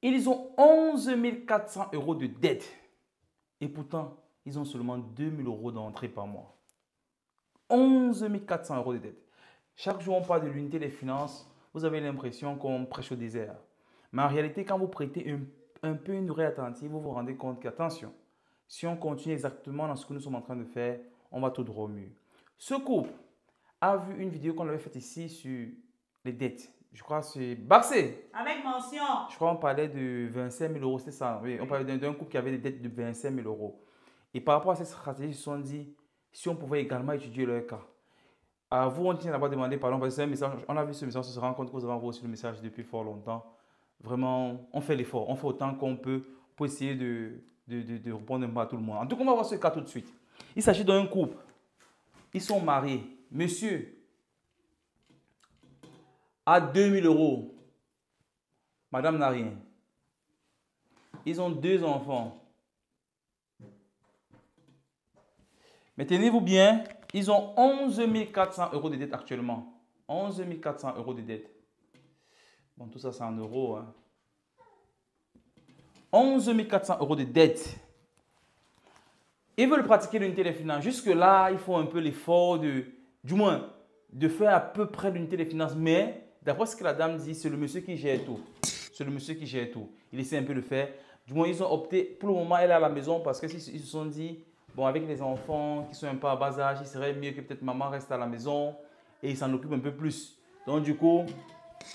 Ils ont 11 400 euros de dette. Et pourtant, ils ont seulement 2 000 euros d'entrée par mois. 11 400 euros de dette. Chaque jour, on parle de l'unité des finances. Vous avez l'impression qu'on prêche au désert. Mais en réalité, quand vous prêtez un peu une oreille attentive, vous vous rendez compte qu'attention, si on continue exactement dans ce que nous sommes en train de faire, on va tout droit au mur. Ce couple a vu une vidéo qu'on avait faite ici sur les dettes. Je crois que c'est Barcé. Avec mention. Je crois qu'on parlait de 25 000 euros, c'est ça. Oui, on parlait d'un couple qui avait des dettes de 25 000 euros. Et par rapport à cette stratégie, ils se sont dit, si on pouvait également étudier leur cas. À vous, on tient d'abord demander pardon, parce que c'est un message, on a vu ce message, on se rend compte que vous avez envoyé aussi le message depuis fort longtemps. Vraiment, on fait l'effort, on fait autant qu'on peut pour essayer de répondre un peu à tout le monde. En tout cas, on va voir ce cas tout de suite. Il s'agit d'un couple. Ils sont mariés. Monsieur a 2 000 euros. Madame n'a rien. Ils ont 2 enfants. Mais tenez-vous bien, ils ont 11 400 euros de dette actuellement. 11 400 euros de dette. Bon, tout ça, c'est en euros. Hein. 11 400 euros de dette. Ils veulent pratiquer l'unité des finances. Jusque-là, il faut un peu l'effort du moins, de faire à peu près l'unité des finances. Mais, d'après ce que la dame dit, c'est le monsieur qui gère tout. C'est le monsieur qui gère tout. Il essaie un peu de faire. Du moins, ils ont opté, pour le moment, elle est à la maison parce qu'ils se sont dit, bon, avec les enfants qui sont un peu à bas âge, il serait mieux que peut-être maman reste à la maison et il s'en occupe un peu plus. Donc, du coup,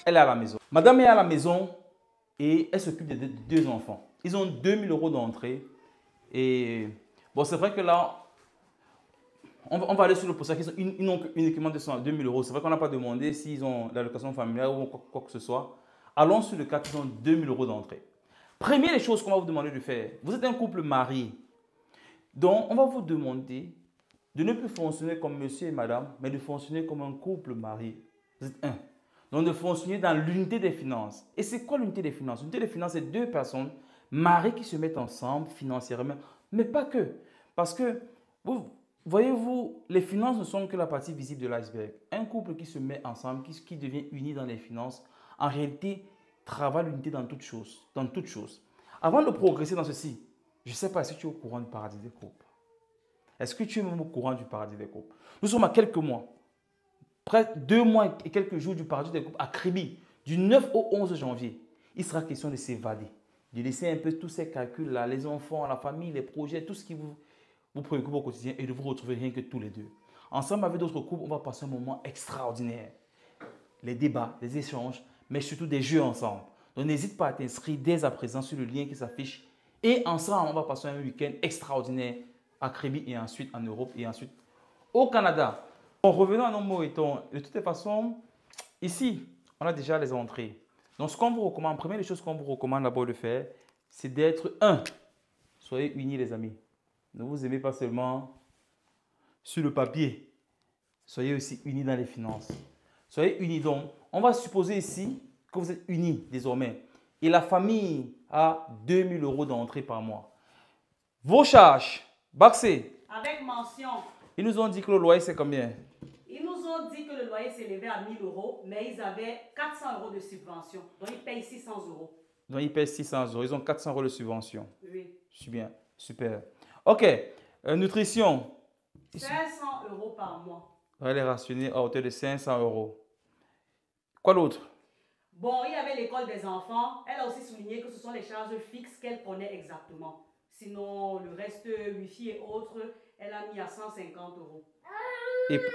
elle est à la maison. Madame est à la maison et elle s'occupe des 2 enfants. Ils ont 2 000 euros d'entrée. Et bon, c'est vrai que là, on va aller sur le pourcentage. Ils n'ont uniquement 2 000 euros. C'est vrai qu'on n'a pas demandé s'ils ont l'allocation familiale ou quoi que ce soit. Allons sur le cas qu'ils ont 2 000 euros d'entrée. Première des choses qu'on va vous demander de faire, vous êtes un couple marié. Donc, on va vous demander de ne plus fonctionner comme monsieur et madame, mais de fonctionner comme un couple marié. Vous êtes un. Donc, de fonctionner dans l'unité des finances. Et c'est quoi l'unité des finances? L'unité des finances, c'est 2 personnes mariées qui se mettent ensemble financièrement, mais pas que. Parce que, voyez-vous, les finances ne sont que la partie visible de l'iceberg. Un couple qui se met ensemble, qui devient uni dans les finances, en réalité, travaille l'unité dans toutes choses. Dans toutes choses. Avant de progresser dans ceci, je ne sais pas si tu es au courant du paradis des couples. Est-ce que tu es même au courant du paradis des couples? Nous sommes à quelques mois, près de 2 mois et quelques jours du paradis des couples à Kribi, du 9 au 11 janvier. Il sera question de s'évader, de laisser un peu tous ces calculs-là, les enfants, la famille, les projets, tout ce qui vous préoccupe au quotidien et de vous retrouver rien que tous les deux. Ensemble avec d'autres couples, on va passer un moment extraordinaire. Les débats, les échanges, mais surtout des jeux ensemble. Donc n'hésite pas à t'inscrire dès à présent sur le lien qui s'affiche. Et ensemble, on va passer un week-end extraordinaire à Kribi et ensuite en Europe et ensuite au Canada. Bon, revenons à nos mots-et-tons. De toutes les façons, ici, on a déjà les entrées. Donc, ce qu'on vous recommande, première des choses qu'on vous recommande d'abord de faire, c'est d'être un. Soyez unis, les amis. Ne vous aimez pas seulement sur le papier. Soyez aussi unis dans les finances. Soyez unis donc. On va supposer ici que vous êtes unis désormais. Et la famille a 2 000 euros d'entrée par mois. Vos charges, Baxé. Avec mention. Ils nous ont dit que le loyer, c'est combien? Ils nous ont dit que le loyer s'élevait à 1 000 euros, mais ils avaient 400 euros de subvention. Donc, ils payent 600 euros. Donc, ils payent 600 euros. Ils ont 400 euros de subvention. Oui. C'est bien. Super. OK. Nutrition. 500 euros par mois. Elle est rationnée à hauteur de 500 euros. Quoi d'autre? Bon, il y avait l'école des enfants. Elle a aussi souligné que ce sont les charges fixes qu'elle connaît exactement. Sinon, le reste, Wi-Fi et autres, elle a mis à 150 euros.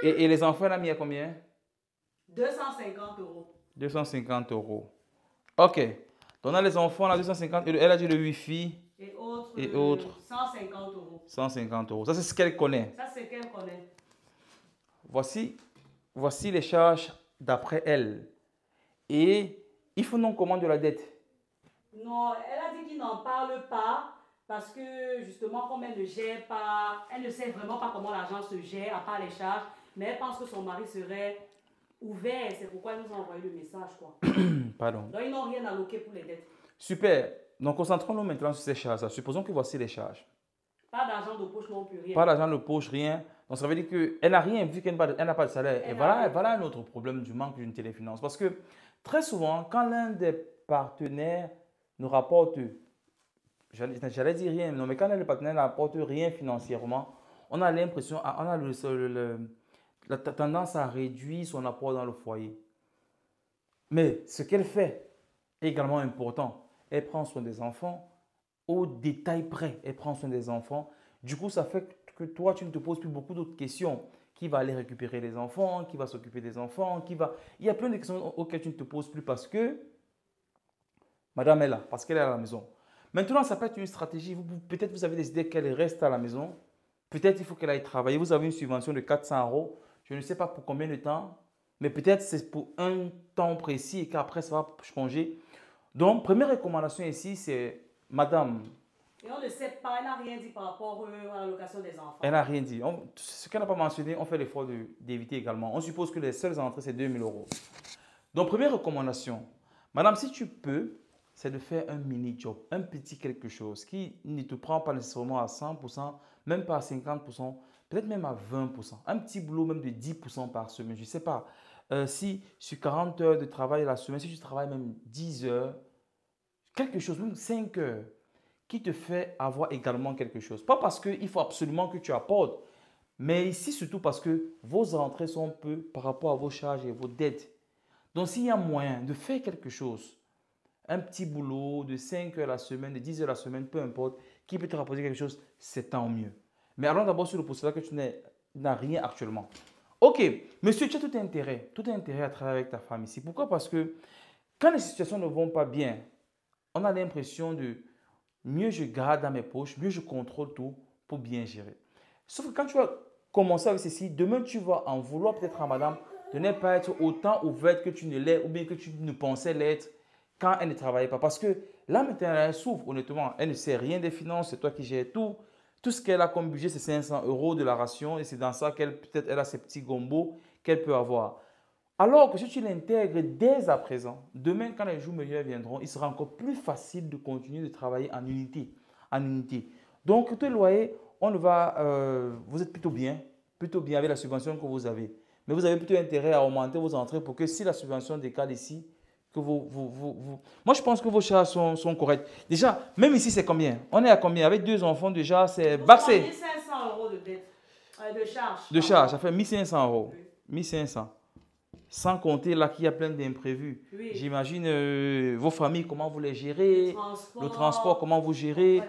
Et les enfants, elle a mis à combien? 250 euros. 250 euros. OK. Donc, on a les enfants, là, 250. Elle a dit le Wi-Fi. Et autres. 150 euros. 150 euros. Ça, c'est ce qu'elle connaît. Ça, c'est ce qu'elle connaît. Voici les charges d'après elle. Et il faut non comment de la dette? Non, elle a dit qu'il n'en parle pas parce que justement, comme elle ne gère pas, elle ne sait vraiment pas comment l'argent se gère à part les charges, mais elle pense que son mari serait ouvert. C'est pourquoi elle nous a envoyé le message, quoi. Pardon. Donc, ils n'ont rien alloqué pour les dettes. Super. Donc, concentrons-nous maintenant sur ces charges. Supposons que voici les charges. Pas d'argent de poche non plus, rien. Pas d'argent de poche, rien. Donc, ça veut dire qu'elle n'a rien vu qu'elle n'a pas de salaire. Et voilà un autre problème du manque d'une téléfinance. Parce que très souvent, quand l'un des partenaires ne rapporte, j'allais dire rien, non, mais quand le partenaire n'apporte rien financièrement, on a l'impression, on a la tendance à réduire son apport dans le foyer. Mais ce qu'elle fait est également important. Elle prend soin des enfants au détail près. Elle prend soin des enfants. Du coup, ça fait que toi, tu ne te poses plus beaucoup d'autres questions. Qui va aller récupérer les enfants? Qui va s'occuper des enfants? Il y a plein de questions auxquelles tu ne te poses plus parce que madame est là, parce qu'elle est à la maison. Maintenant, ça peut être une stratégie. Peut-être vous avez décidé qu'elle reste à la maison. Peut-être il faut qu'elle aille travailler. Vous avez une subvention de 400 euros. Je ne sais pas pour combien de temps, mais peut-être c'est pour un temps précis et qu'après ça va changer. Donc, première recommandation ici, c'est madame. Et on ne sait pas, elle n'a rien dit par rapport à l'allocation des enfants. Elle n'a rien dit. Ce qu'elle n'a pas mentionné, on fait l'effort d'éviter également. On suppose que les seules entrées, c'est 2 000 euros. Donc, première recommandation, madame, si tu peux, c'est de faire un mini-job, un petit quelque chose qui ne te prend pas nécessairement à 100%, même pas à 50%, peut-être même à 20%. Un petit boulot même de 10% par semaine. Je ne sais pas. Si sur 40 heures de travail la semaine, si tu travailles même 10 heures, quelque chose, même 5 heures, qui te fait avoir également quelque chose. Pas parce qu'il faut absolument que tu apportes, mais ici surtout parce que vos rentrées sont peu par rapport à vos charges et vos dettes. Donc s'il y a moyen de faire quelque chose, un petit boulot de 5 heures la semaine, de 10 heures la semaine, peu importe, qui peut te rapporter quelque chose, c'est tant mieux. Mais allons d'abord sur le postulat que tu n'as rien actuellement. Ok, monsieur, tu as tout intérêt à travailler avec ta femme ici. Pourquoi? Parce que quand les situations ne vont pas bien, on a l'impression de mieux je garde dans mes poches, mieux je contrôle tout pour bien gérer. Sauf que quand tu vas commencer avec ceci, demain tu vas en vouloir peut-être à madame de ne pas être autant ouverte que tu ne l'es ou bien que tu ne pensais l'être quand elle ne travaillait pas. Parce que là maintenant elle souffre honnêtement, elle ne sait rien des finances, c'est toi qui gères tout. Tout ce qu'elle a comme budget, c'est 500 euros de la ration et c'est dans ça qu'elle peut-être elle a ses petits gombos qu'elle peut avoir. Alors que si tu l'intègres dès à présent, demain quand les jours meilleurs viendront, il sera encore plus facile de continuer de travailler en unité. Donc, tout le loyer, vous êtes plutôt bien avec la subvention que vous avez. Mais vous avez plutôt intérêt à augmenter vos entrées pour que si la subvention décale ici, que Moi, je pense que vos charges sont correctes. Déjà, même ici, c'est combien? On est à combien? Avec 2 enfants, déjà, c'est baxé. 1 500 euros de dette, de charge. De charge, ça fait 1 500 euros. 1 500. Sans compter là qu'il y a plein d'imprévus. Oui. J'imagine vos familles, comment vous les gérez, le transport, comment vous gérez.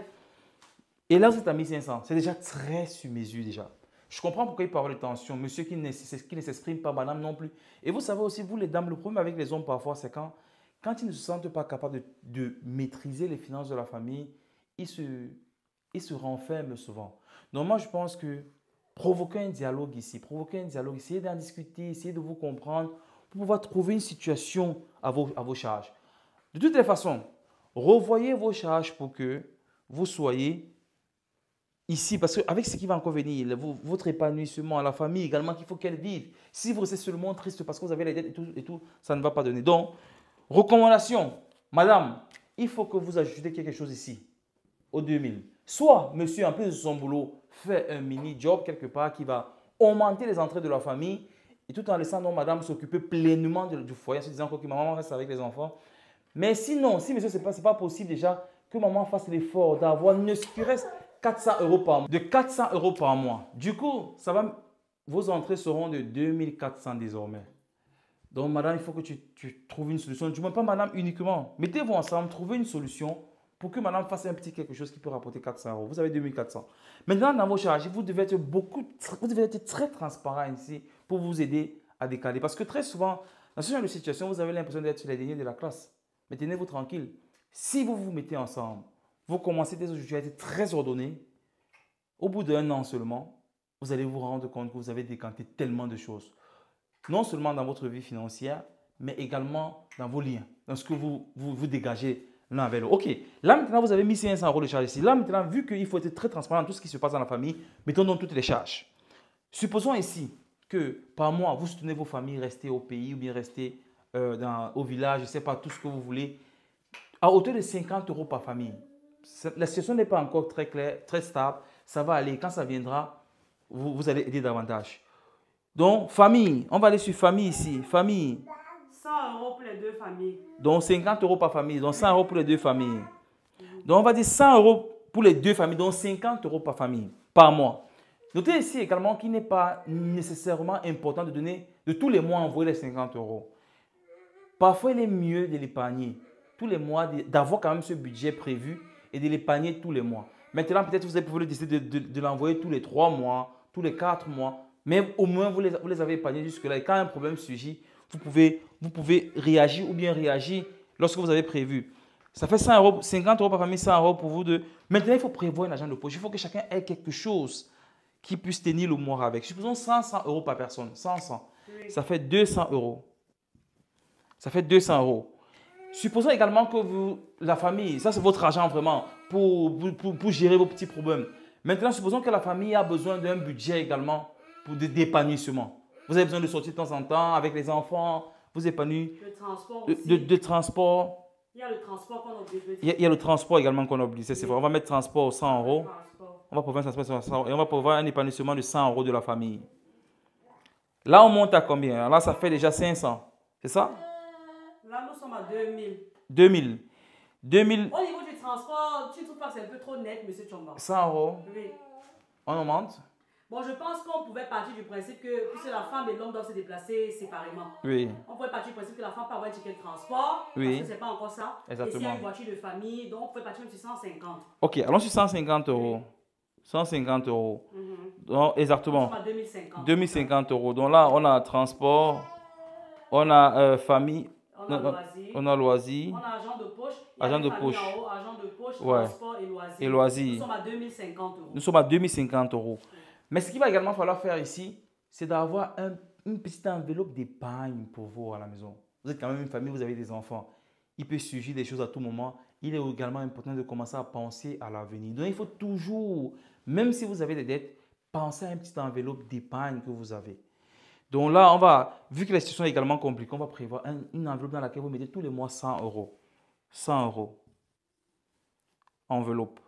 Et là, vous êtes à 1 500. C'est déjà très sur mesure déjà. Je comprends pourquoi il parle de tension. Monsieur qui ne s'exprime pas, madame non plus. Et vous savez aussi, vous les dames, le problème avec les hommes parfois, c'est quand ils ne se sentent pas capables de maîtriser les finances de la famille, ils se renferment souvent. Donc moi, je pense que provoquez un dialogue ici, essayez d'en discuter, essayez de vous comprendre pour pouvoir trouver une situation à vos charges. De toutes les façons, revoyez vos charges pour que vous soyez ici, parce qu'avec ce qui va encore venir, votre épanouissement, la famille également, qu'il faut qu'elle vive. Si vous restez seulement triste parce que vous avez les dettes et tout, ça ne va pas donner. Donc, recommandation, madame, il faut que vous ajoutez quelque chose ici, au 2000. Soit, monsieur, en plus de son boulot, fait un mini-job quelque part qui va augmenter les entrées de la famille et tout en laissant donc madame s'occuper pleinement du foyer, en se disant que maman reste avec les enfants. Mais sinon, si monsieur, ce n'est pas possible déjà que maman fasse l'effort d'avoir ne serait-ce 400 euros par mois, de 400 euros par mois. Du coup, vos entrées seront de 2400 désormais. Donc, madame, il faut que tu trouves une solution. Du moins, pas madame uniquement. Mettez-vous ensemble, trouvez une solution pour que madame fasse un petit quelque chose qui peut rapporter 400 euros. Vous avez 2400. Maintenant, dans vos charges, vous devez être très transparent ici pour vous aider à décaler. Parce que très souvent, dans ce genre de situation, vous avez l'impression d'être sur les derniers de la classe. Mais tenez-vous tranquille. Si vous vous mettez ensemble, vous commencez dès aujourd'hui à être très ordonné. Au bout d'1 an seulement, vous allez vous rendre compte que vous avez décanté tellement de choses. Non seulement dans votre vie financière, mais également dans vos liens, dans ce que vous dégagez l'un avec l'autre. Ok, là maintenant vous avez mis 500 euros de charges ici. Là maintenant, vu qu'il faut être très transparent dans tout ce qui se passe dans la famille, mettons donc toutes les charges. Supposons ici que par mois, vous soutenez vos familles, restez au pays ou bien restez au village, je ne sais pas, tout ce que vous voulez, à hauteur de 50 euros par famille. La situation n'est pas encore très claire, très stable. Ça va aller. Quand ça viendra, vous allez aider davantage. Donc, famille. On va aller sur famille ici. Famille. 100 € pour les deux familles. Donc 50 € par famille, donc 100 € pour les deux familles. Donc on va dire 100 € pour les deux familles, donc 50 € par famille, par mois. Notez ici également qu'il n'est pas nécessairement important de donner, de tous les mois envoyer les 50 €. Parfois, il est mieux de l'épargner tous les mois, d'avoir quand même ce budget prévu et de l'épargner tous les mois. Maintenant, peut-être vous pouvez décider de l'envoyer tous les 3 mois, tous les 4 mois, mais au moins vous les avez épargnés jusque-là. Et quand un problème surgit, vous pouvez réagir ou bien réagir lorsque vous avez prévu. Ça fait 100 €, 50 € par famille, 100 € pour vous deux. Maintenant, il faut prévoir un argent de poche. Il faut que chacun ait quelque chose qui puisse tenir le mois avec. Supposons 100 € par personne. 100. Oui. Ça fait 200 €. Ça fait 200 €. Supposons également que la famille, ça c'est votre argent vraiment pour gérer vos petits problèmes. Maintenant, supposons que la famille a besoin d'un budget également pour d'épanouissement. Vous avez besoin de sortir de temps en temps avec les enfants, vous épanouir. Le transport aussi. De transport. Il y a le transport qu'on oublie. Il y a le transport également qu'on oublie. C'est vrai. On va mettre transport 100 €. On va prévoir un transport 100 € et on va prévoir un épanouissement de 100 € de la famille. Là, on monte à combien? Là, ça fait déjà 500. C'est ça? Là, nous sommes à 2000. 2000. Au niveau du transport, tu ne trouves pas que c'est un peu trop net, M. Tchomba? 100 €. Oui. On augmente? Bon, je pense qu'on pouvait partir du principe que, puisque la femme et l'homme doivent se déplacer séparément. Oui. On pouvait partir du principe que la femme peut avoir un ticket de transport. Oui. Parce que ce n'est pas encore ça. Exactement. Et s'il y a une voiture de famille, donc on pouvait partir même sur 150. Ok, allons sur 150 €. Oui. 150 €. Donc, exactement. On à 2050. 2050 €. Donc là, on a transport, on a famille, on a loisirs. On a loisirs. On a argent de poche. Argent de poche. En haut, argent de poche, ouais. transport et loisirs. Et loisirs. Nous sommes à 2050 €. Nous sommes à 2050 €. Mais ce qu'il va également falloir faire ici, c'est d'avoir une petite enveloppe d'épargne pour vous à la maison. Vous êtes quand même une famille, vous avez des enfants. Il peut surgir des choses à tout moment. Il est également important de commencer à penser à l'avenir. Donc, il faut toujours, même si vous avez des dettes, penser à une petite enveloppe d'épargne que vous avez. Donc là, vu que la situation est également compliquée, on va prévoir une enveloppe dans laquelle vous mettez tous les mois 100 €. 100 €. Enveloppe.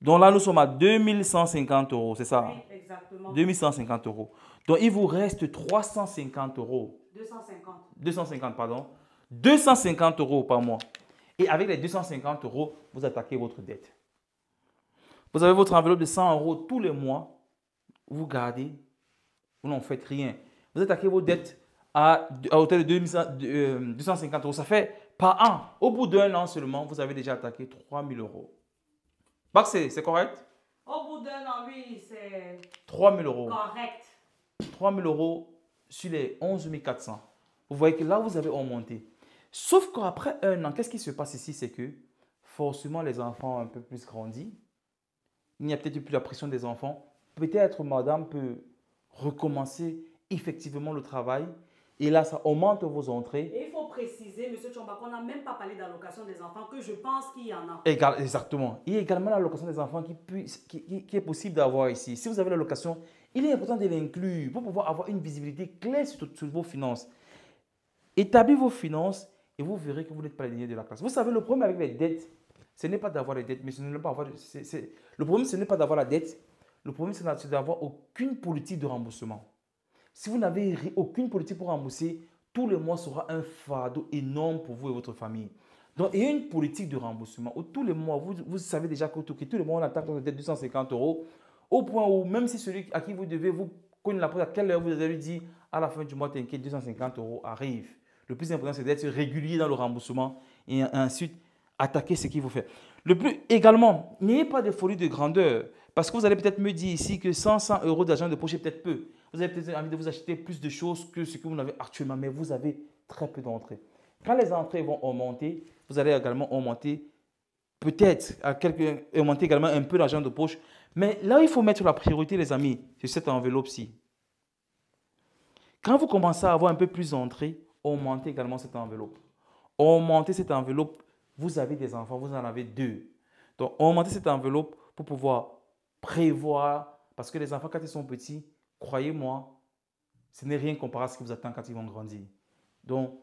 Donc là, nous sommes à 2150 €, c'est ça? Oui, exactement. 2150 €. Donc, il vous reste 350 €. 250. 250, pardon. 250 € par mois. Et avec les 250 €, vous attaquez votre dette. Vous avez votre enveloppe de 100 € tous les mois. Vous gardez. Vous n'en faites rien. Vous attaquez vos dettes à hauteur de 250 €. Ça fait par an. Au bout d'un an seulement, vous avez déjà attaqué 3000 €. Bah, c'est correct? Au bout d'un an, oui, c'est 3000 € correct. 3000 € sur les 11 400. Vous voyez que là, vous avez augmenté. Sauf qu'après un an, qu'est-ce qui se passe ici? C'est que forcément, les enfants ont un peu plus grandi. Il n'y a peut-être plus la pression des enfants. Peut-être madame peut recommencer effectivement le travail. Et là, ça augmente vos entrées. Et il faut préciser, M. Tchomba, qu'on n'a même pas parlé d'allocation des enfants, que je pense qu'il y en a. Exactement. Il y a également l'allocation des enfants qui est possible d'avoir ici. Si vous avez l'allocation, il est important de l'inclure pour pouvoir avoir une visibilité claire sur vos finances. Établissez vos finances et vous verrez que vous n'êtes pas les derniers de la classe. Vous savez, le problème avec les dettes, ce n'est pas d'avoir les dettes, mais ce n'est pas avoir. Le problème, ce n'est pas d'avoir la dette. Le problème, c'est d'avoir aucune politique de remboursement. Si vous n'avez aucune politique pour rembourser, tous les mois sera un fardeau énorme pour vous et votre famille. Donc, il y a une politique de remboursement où tous les mois, vous savez déjà que tous les mois, on attaque votre dette 250 €, au point où même si celui à qui vous devez vous connaît la porte, à quelle heure vous allez lui dire à la fin du mois, t'inquiète, 250 € arrive. Le plus important, c'est d'être régulier dans le remboursement et ensuite attaquer ce qu'il faut faire. Le plus également, n'ayez pas de folie de grandeur. Parce que vous allez peut-être me dire ici que 100 € d'argent de poche est peut-être peu. Vous avez peut-être envie de vous acheter plus de choses que ce que vous n'avez actuellement, mais vous avez très peu d'entrées. Quand les entrées vont augmenter, vous allez également augmenter peut-être augmenter également un peu l'argent de poche. Mais là, il faut mettre la priorité, les amis, c'est cette enveloppe-ci. Quand vous commencez à avoir un peu plus d'entrées, augmentez également cette enveloppe. Augmentez cette enveloppe, vous avez des enfants, vous en avez 2. Donc, augmentez cette enveloppe pour pouvoir prévoir, parce que les enfants, quand ils sont petits, croyez-moi, ce n'est rien comparé à ce qui vous attend quand ils vont grandir. Donc,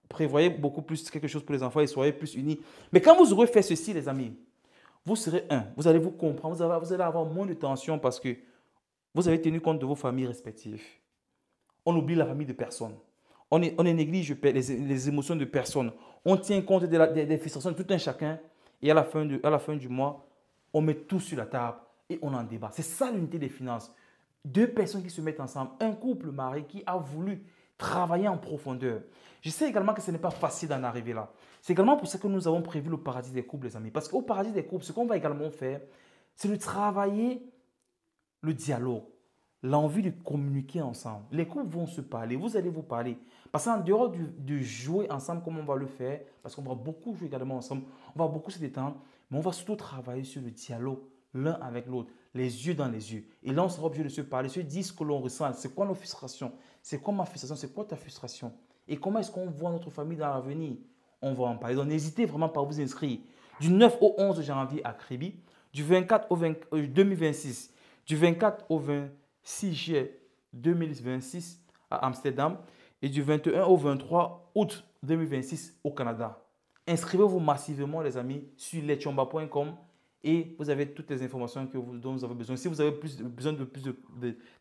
prévoyez beaucoup plus quelque chose pour les enfants et soyez plus unis. Mais quand vous aurez fait ceci, les amis, vous serez vous allez vous comprendre, vous allez avoir moins de tension parce que vous avez tenu compte de vos familles respectives. On oublie la famille de personne. On néglige les émotions de personne. On tient compte des frustrations de tout un chacun. Et à la fin du mois, on met tout sur la table et on en débat. C'est ça l'unité des finances. Deux personnes qui se mettent ensemble, un couple marié qui a voulu travailler en profondeur. Je sais également que ce n'est pas facile d'en arriver là. C'est également pour ça que nous avons prévu le paradis des couples, les amis. Parce qu'au paradis des couples, ce qu'on va également faire, c'est de travailler le dialogue, l'envie de communiquer ensemble. Les couples vont se parler, vous allez vous parler. Parce qu'en dehors de jouer ensemble comme on va le faire, parce qu'on va beaucoup jouer également ensemble, on va beaucoup se détendre, mais on va surtout travailler sur le dialogue l'un avec l'autre, les yeux dans les yeux. Et là, on sera obligé de se parler, se dire ce que l'on ressent, c'est quoi nos frustrations, c'est quoi ma frustration, c'est quoi ta frustration. Et comment est-ce qu'on voit notre famille dans l'avenir? On va en parler. Donc, n'hésitez vraiment pas à vous inscrire. Du 9 au 11 janvier à Kribi, du 24 au 2026, du 24 au 26 juillet 2026 à Amsterdam et du 21 au 23 août 2026 au Canada. Inscrivez-vous massivement, les amis, sur letchomba.com et vous avez toutes les informations dont vous avez besoin. Si vous avez besoin de plus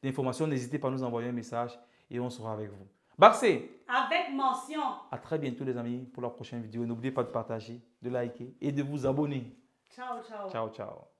d'informations, n'hésitez pas à nous envoyer un message et on sera avec vous. Baxé! Avec mention. À très bientôt, les amis, pour la prochaine vidéo. N'oubliez pas de partager, de liker et de vous abonner. Ciao, ciao. Ciao, ciao.